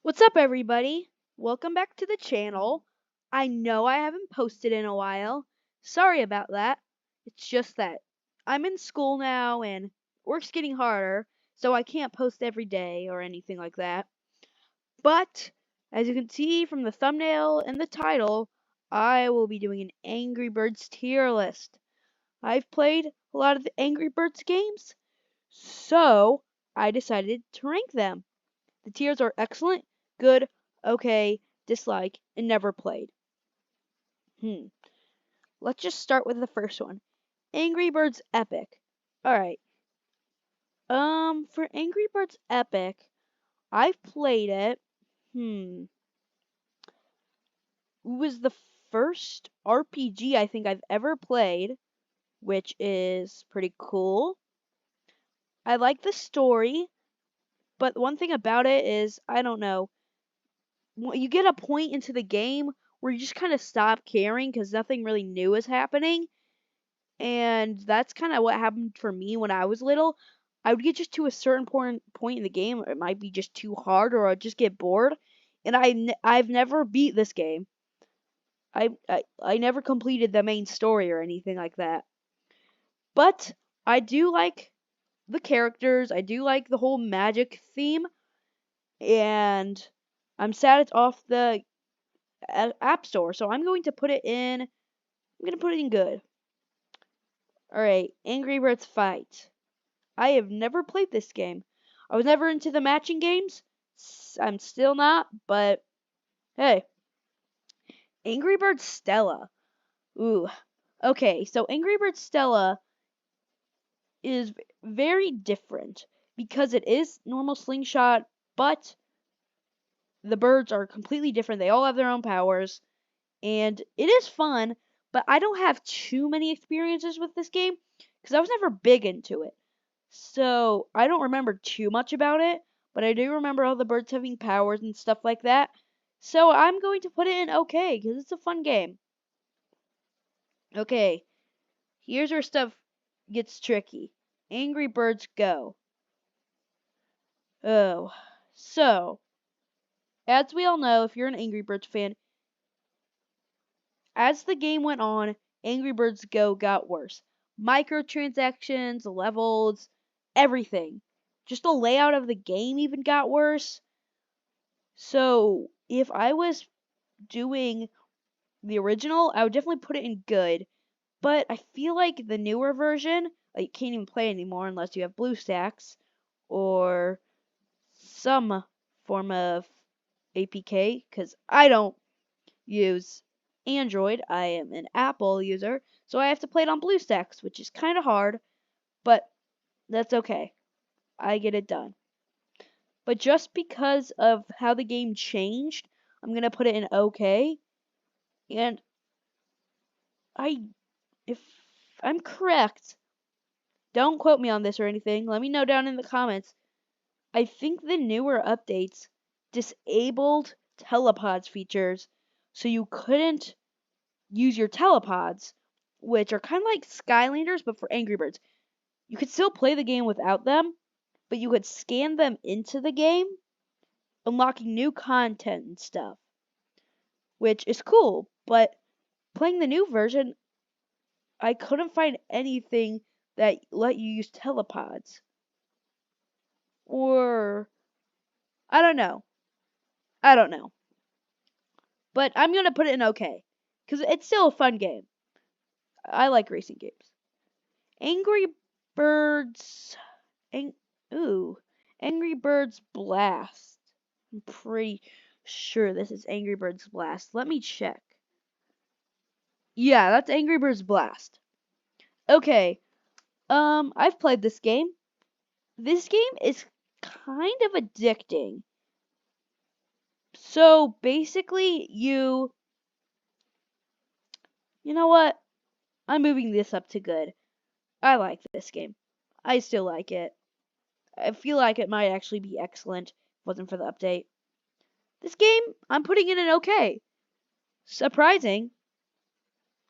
What's up, everybody? Welcome back to the channel. I know I haven't posted in a while. Sorry about that. It's just that I'm in school now and work's getting harder, so I can't post every day or anything like that. But, as you can see from the thumbnail and the title, I will be doing an Angry Birds tier list. I've played a lot of the Angry Birds games, so I decided to rank them. The tiers are excellent, good, okay, dislike, and never played. Let's just start with the first one. Angry Birds Epic. Alright. For Angry Birds Epic, I've played it. It was the first RPG I think I've ever played, which is pretty cool. I like the story, but one thing about it is, I don't know, you get a point into the game where you just kind of stop caring because nothing really new is happening. And that's kind of what happened for me when I was little. I would get just to a certain point in the game, or it might be just too hard, or I'd just get bored. And I've never beat this game. I never completed the main story or anything like that. But I do like the characters. I do like the whole magic theme. And I'm sad it's off the App Store, so I'm going to put it in. I'm going to put it in good. Alright, Angry Birds Fight. I have never played this game. I was never into the matching games. I'm still not, but hey. Angry Birds Stella. Ooh. Okay, so Angry Birds Stella is very different because it is normal slingshot, but the birds are completely different. They all have their own powers, and it is fun, but I don't have too many experiences with this game because I was never big into it. So I don't remember too much about it, but I do remember all the birds having powers and stuff like that. So I'm going to put it in okay, because it's a fun game. Okay, here's where stuff gets tricky. Angry Birds Go. Oh, so, as we all know, if you're an Angry Birds fan, as the game went on, Angry Birds Go got worse. Microtransactions, levels, everything. Just the layout of the game even got worse. So, if I was doing the original, I would definitely put it in good. But I feel like the newer version, like, you can't even play anymore unless you have BlueStacks or some form of APK, because I don't use Android. I am an Apple user, so I have to play it on BlueStacks, which is kind of hard, but that's okay. I get it done. But just because of how the game changed, I'm going to put it in okay. And if I'm correct, don't quote me on this or anything, let me know down in the comments. I think the newer updates disabled telepods features, so you couldn't use your telepods, which are kind of like Skylanders, but for Angry Birds. You could still play the game without them, but you could scan them into the game, unlocking new content and stuff, which is cool, but playing the new version, I couldn't find anything that let you use telepods. Or, I don't know. But I'm going to put it in okay, because it's still a fun game. I like racing games. Angry Birds... Angry Birds Blast. I'm pretty sure this is Angry Birds Blast. Let me check. Yeah, that's Angry Birds Blast. Okay, I've played this game. This game is kind of addicting. So, basically, you know what? I'm moving this up to good. I like this game. I still like it. I feel like it might actually be excellent if it wasn't for the update. This game, I'm putting in an okay. Surprising.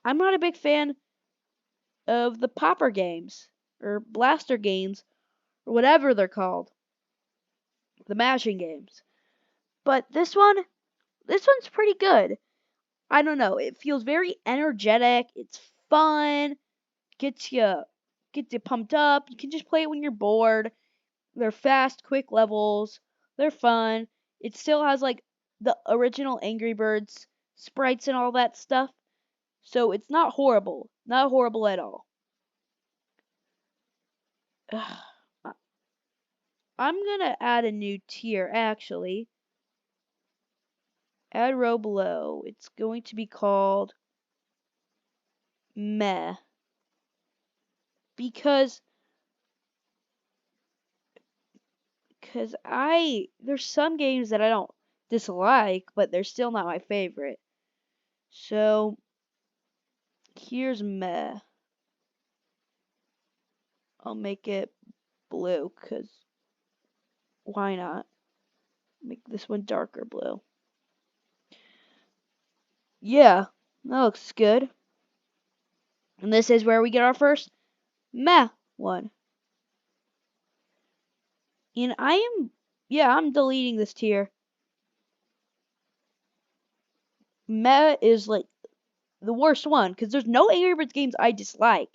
I'm not a big fan of the popper games, or blaster games, or whatever they're called. The mashing games. But this one's pretty good. I don't know. It feels very energetic. It's fun. Gets you pumped up. You can just play it when you're bored. They're fast, quick levels. They're fun. It still has like the original Angry Birds sprites and all that stuff. So it's not horrible. Not horrible at all. I'm gonna add a new tier actually. Add row below. It's going to be called Meh. Because there's some games that I don't dislike, but they're still not my favorite. So here's Meh. I'll make it blue, cause why not? Make this one darker blue. Yeah, that looks good. And this is where we get our first Meh one. And I'm deleting this tier. Meh is like the worst one, because there's no Angry Birds games I dislike.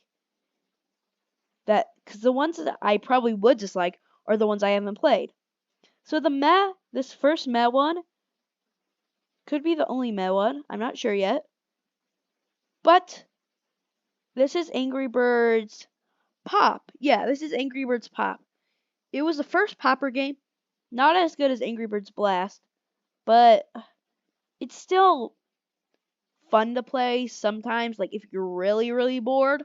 Because the ones that I probably would dislike are the ones I haven't played. So this first Meh one, could be the only Meh one. I'm not sure yet. But this is Angry Birds Pop. Yeah, this is Angry Birds Pop. It was the first Popper game. Not as good as Angry Birds Blast, but it's still fun to play sometimes. Like if you're really, really bored,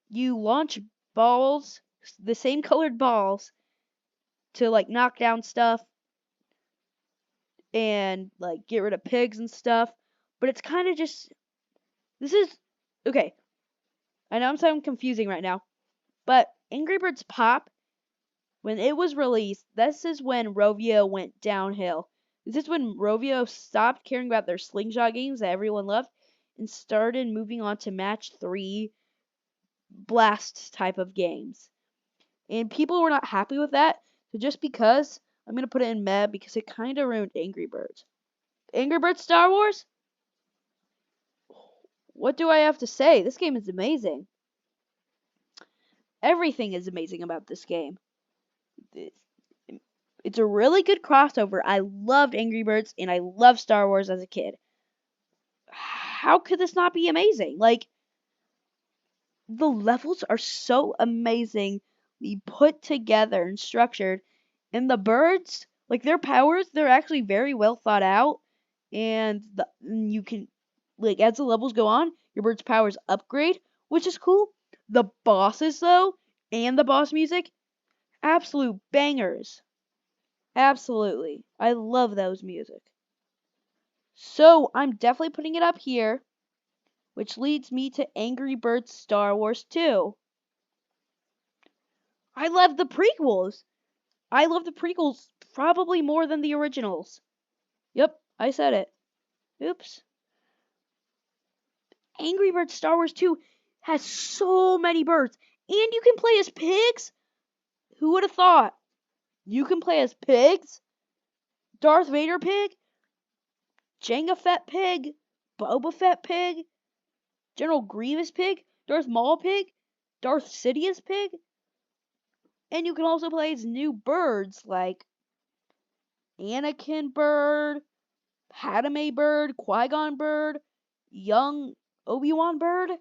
you launch balls, the same colored balls, to like knock down stuff and like get rid of pigs and stuff. But it's kind of just okay. I know I'm sounding confusing right now, but Angry Birds Pop, when it was released, this is when Rovio went downhill. This is when Rovio stopped caring about their slingshot games that everyone loved and started moving on to match 3 blast type of games. And people were not happy with that. So just because, I'm going to put it in Meh because it kind of ruined Angry Birds. Angry Birds Star Wars? What do I have to say? This game is amazing. Everything is amazing about this game. It's a really good crossover. I loved Angry Birds and I loved Star Wars as a kid. How could this not be amazing? Like, the levels are so amazingly put together and structured. And the birds, like their powers, they're actually very well thought out. And you can, like, as the levels go on, your bird's powers upgrade, which is cool. The bosses, though, and the boss music, absolute bangers. Absolutely. I love those music. So, I'm definitely putting it up here, which leads me to Angry Birds Star Wars 2. I love the prequels. I love the prequels probably more than the originals. Yep, I said it. Oops. Angry Birds Star Wars 2 has so many birds, and you can play as pigs? Who would have thought? You can play as pigs? Darth Vader pig? Jango Fett pig? Boba Fett pig? General Grievous pig? Darth Maul pig? Darth Sidious pig? And you can also play as new birds like Anakin bird, Padme bird, Qui-Gon bird, young Obi-Wan bird.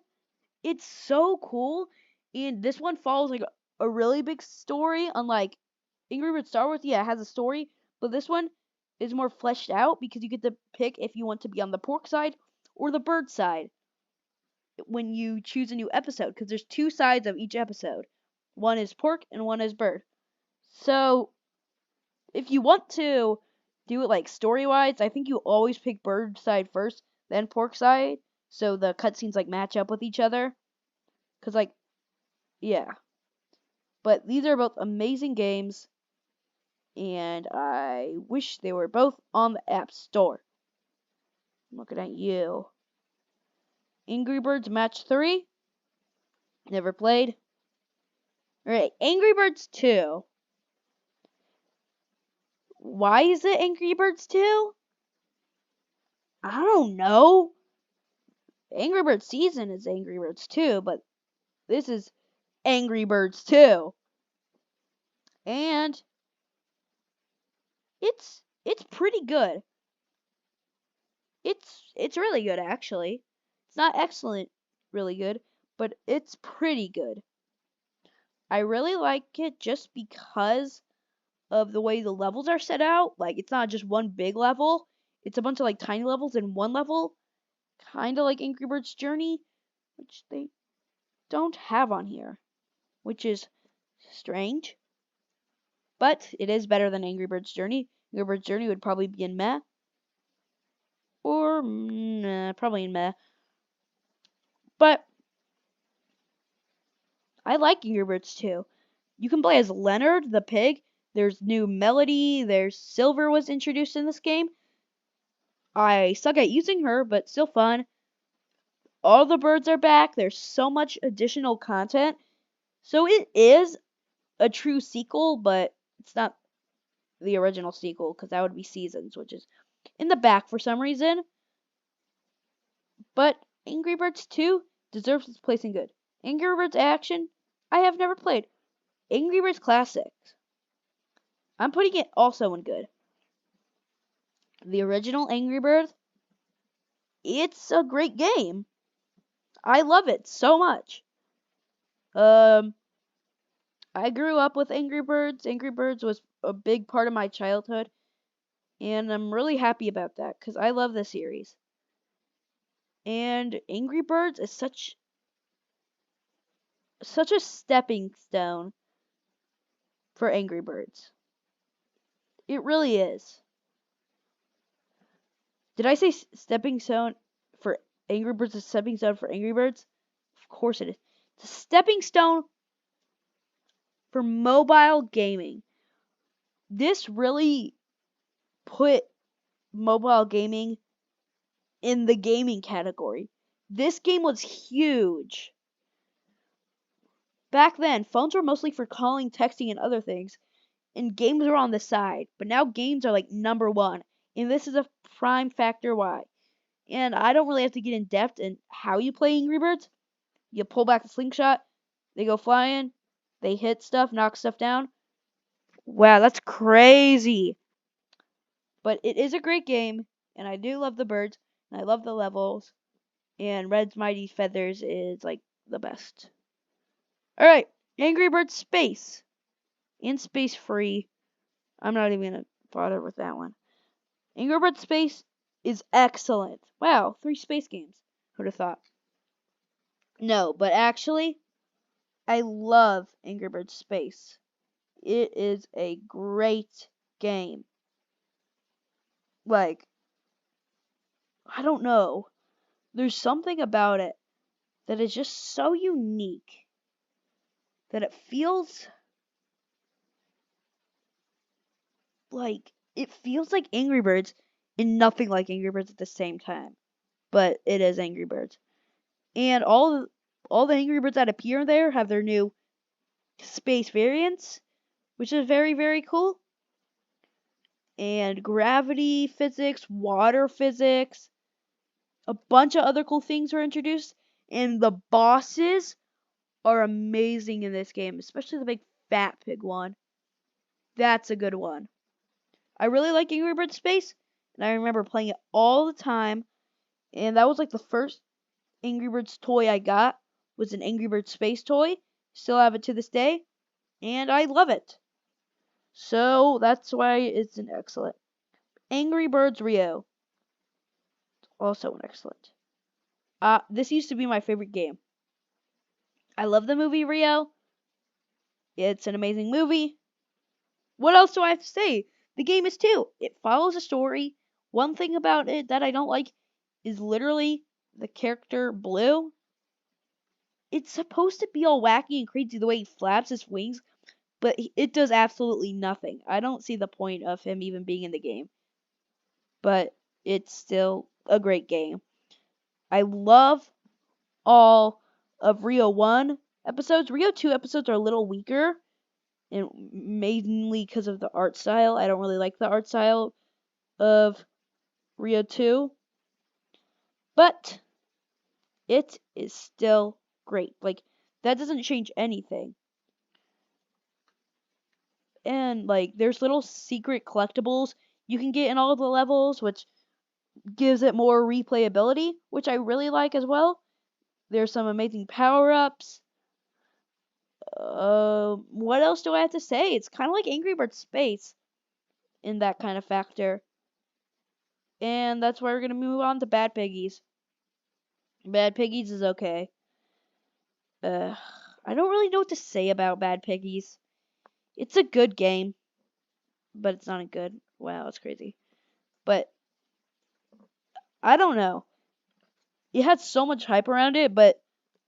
It's so cool. And this one follows like a really big story, unlike Angry Birds Star Wars. Yeah, it has a story, but this one is more fleshed out because you get to pick if you want to be on the pork side or the bird side when you choose a new episode, because there's 2 sides of each episode. One is pork and one is bird. So if you want to do it like story-wise, I think you always pick bird side first, then pork side, so the cutscenes like match up with each other. Cause like, yeah. But these are both amazing games, and I wish they were both on the App Store. I'm looking at you. Angry Birds Match 3. Never played. Alright, Angry Birds 2. Why is it Angry Birds 2? I don't know. Angry Birds Season is Angry Birds 2, but this is Angry Birds 2. And it's pretty good. It's really good actually. It's not excellent, really good, but it's pretty good. I really like it just because of the way the levels are set out. Like it's not just one big level. It's a bunch of like tiny levels in one level, kind of like Angry Birds Journey, which they don't have on here, which is strange. But it is better than Angry Birds Journey. Angry Birds Journey would probably be in meh, or nah, probably in meh. But I like Angry Birds 2. You can play as Leonard the pig. There's new Melody. There's Silver was introduced in this game. I suck at using her, but still fun. All the birds are back. There's so much additional content. So it is a true sequel, but it's not the original sequel because that would be Seasons, which is in the back for some reason. But Angry Birds 2 deserves its place in good. Angry Birds Action, I have never played. Angry Birds Classics, I'm putting it also in good. The original Angry Birds, it's a great game. I love it so much. I grew up with Angry Birds. Angry Birds was a big part of my childhood, and I'm really happy about that because I love the series. And Angry Birds is such a stepping stone for Angry Birds. It really is. Did I say stepping stone for Angry Birds? A stepping stone for Angry Birds? Of course it is. It's a stepping stone for mobile gaming. This really put mobile gaming in the gaming category. This game was huge. Back then, phones were mostly for calling, texting, and other things, and games were on the side. But now games are like number one, and this is a prime factor why. And I don't really have to get in depth in how you play Angry Birds. You pull back the slingshot, they go flying, they hit stuff, knock stuff down. Wow, that's crazy. But it is a great game, and I do love the birds, and I love the levels, and Red's Mighty Feathers is like the best. Alright, Angry Birds Space. And Space Free. I'm not even gonna bother with that one. Angry Birds Space is excellent. Wow, 3 space games. Who'd have thought? No, but actually, I love Angry Birds Space. It is a great game. Like, I don't know. There's something about it that is just so unique that it feels like Angry Birds and nothing like Angry Birds at the same time. But it is Angry Birds. And all the Angry Birds that appear there have their new space variants, which is very, very cool. And gravity physics, water physics, a bunch of other cool things were introduced. And the bosses are amazing in this game, especially the big fat pig one. That's a good one. I really like Angry Birds Space, and I remember playing it all the time. And that was like the first Angry Birds toy I got was an Angry Birds Space toy. Still have it to this day, and I love it. So that's why it's an excellent. Angry Birds Rio, also an excellent. This used to be my favorite game. I love the movie Rio. It's an amazing movie. What else do I have to say? The game is too. It follows a story. One thing about it that I don't like is literally the character Blue. It's supposed to be all wacky and crazy the way he flaps his wings, but it does absolutely nothing. I don't see the point of him even being in the game. But it's still a great game. I love all of Rio 1 episodes. Rio 2 episodes are a little weaker. and mainly because of the art style. I don't really like the art style of Rio 2, but it is still great. Like, that doesn't change anything. And, like, there's little secret collectibles you can get in all the levels, which gives it more replayability, which I really like as well. There's some amazing power-ups. What else do I have to say? It's kind of like Angry Birds Space in that kind of factor. And that's why we're going to move on to Bad Piggies. Bad Piggies is okay. I don't really know what to say about Bad Piggies. It's a good game, but it's not a good. Wow, that's crazy. But I don't know. It had so much hype around it, but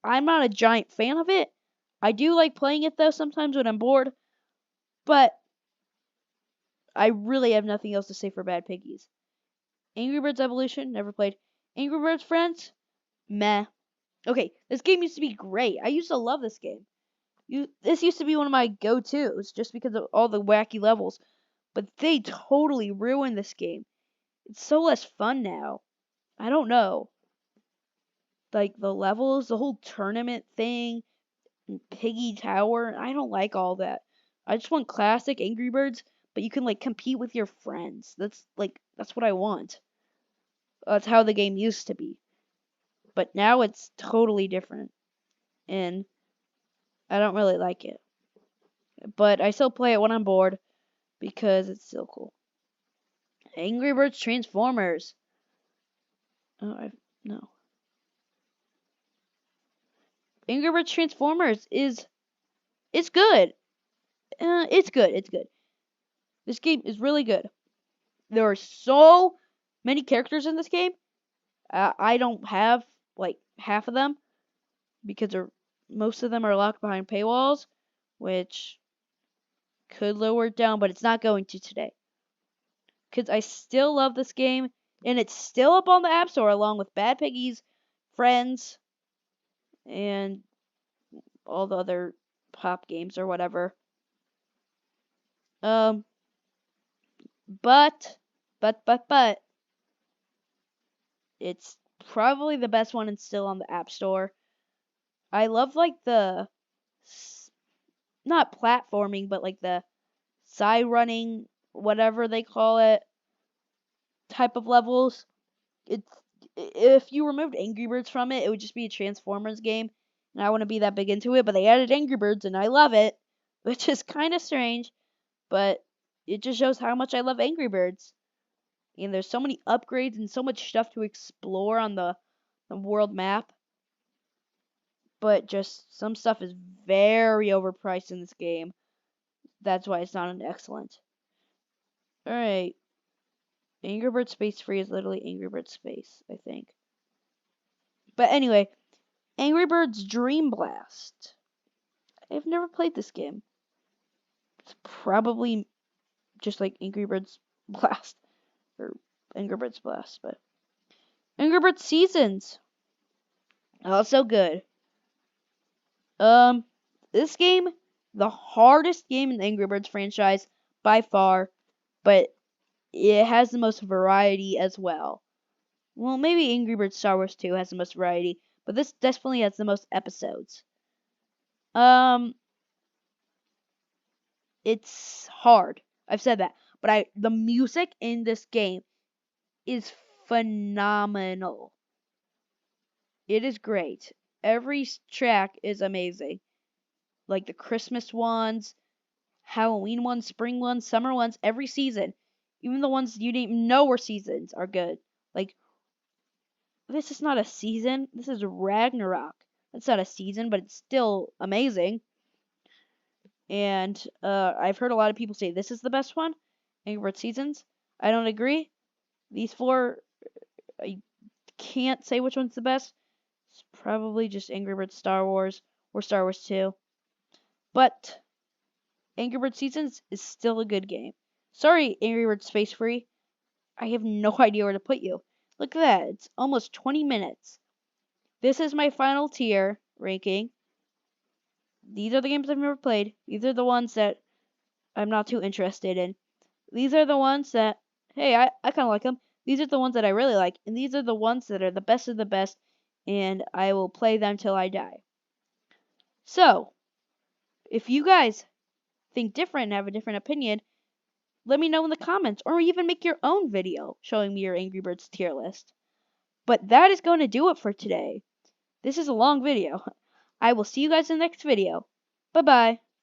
I'm not a giant fan of it. I do like playing it though sometimes when I'm bored, but I really have nothing else to say for Bad Piggies. Angry Birds Evolution, never played. Angry Birds Friends, meh. Okay, this game used to be great. I used to love this game. This used to be one of my go-tos just because of all the wacky levels, but they totally ruined this game. It's so less fun now. I don't know. Like the levels, the whole tournament thing, and Piggy Tower, I don't like all that. I just want classic Angry Birds, but you can like compete with your friends. That's what I want. That's how the game used to be. But now it's totally different. And I don't really like it. But I still play it when I'm bored because it's still cool. Angry Birds Transformers. No. Angry Birds Transformers it's good. It's good. It's good. This game is really good. There are so many characters in this game. I don't have like half of them because most of them are locked behind paywalls, which could lower it down, but it's not going to today. Because I still love this game, and it's still up on the App Store along with Bad Piggies, Friends, and all the other pop games or whatever. But, it's probably the best one and still on the App Store. I love like the not platforming, but like the side running, whatever they call it, type of levels. It's if you removed Angry Birds from it, it would just be a Transformers game, and I wouldn't be that big into it. But they added Angry Birds, and I love it, which is kind of strange, but it just shows how much I love Angry Birds. And there's so many upgrades and so much stuff to explore on the world map. But just some stuff is very overpriced in this game. That's why it's not an excellent. Alright. Angry Birds Space Free is literally Angry Birds Space, I think. But anyway, Angry Birds Dream Blast. I've never played this game. It's probably just like Angry Birds Blast. Or Angry Birds Blast, but Angry Birds Seasons. Also good. This game, the hardest game in the Angry Birds franchise by far, but it has the most variety as well. Well, maybe Angry Birds Star Wars 2 has the most variety, but this definitely has the most episodes. It's hard. I've said that, but the music in this game is phenomenal. It is great. Every track is amazing. Like the Christmas ones, Halloween ones, spring ones, summer ones, every season. Even the ones you didn't even know were seasons are good. Like, this is not a season. This is Ragnarok. That's not a season, but it's still amazing. And I've heard a lot of people say this is the best one, Angry Birds Seasons. I don't agree. These four, I can't say which one's the best. It's probably just Angry Birds Star Wars or Star Wars 2. But Angry Birds Seasons is still a good game. Sorry, Angry Birds Space Free. I have no idea where to put you. Look at that. It's almost 20 minutes. This is my final tier ranking. These are the games I've never played. These are the ones that I'm not too interested in. These are the ones that, hey, I kind of like them. These are the ones that I really like, and these are the ones that are the best of the best, and I will play them till I die. So, if you guys think different and have a different opinion, let me know in the comments, or even make your own video showing me your Angry Birds tier list. But that is going to do it for today. This is a long video. I will see you guys in the next video. Bye-bye.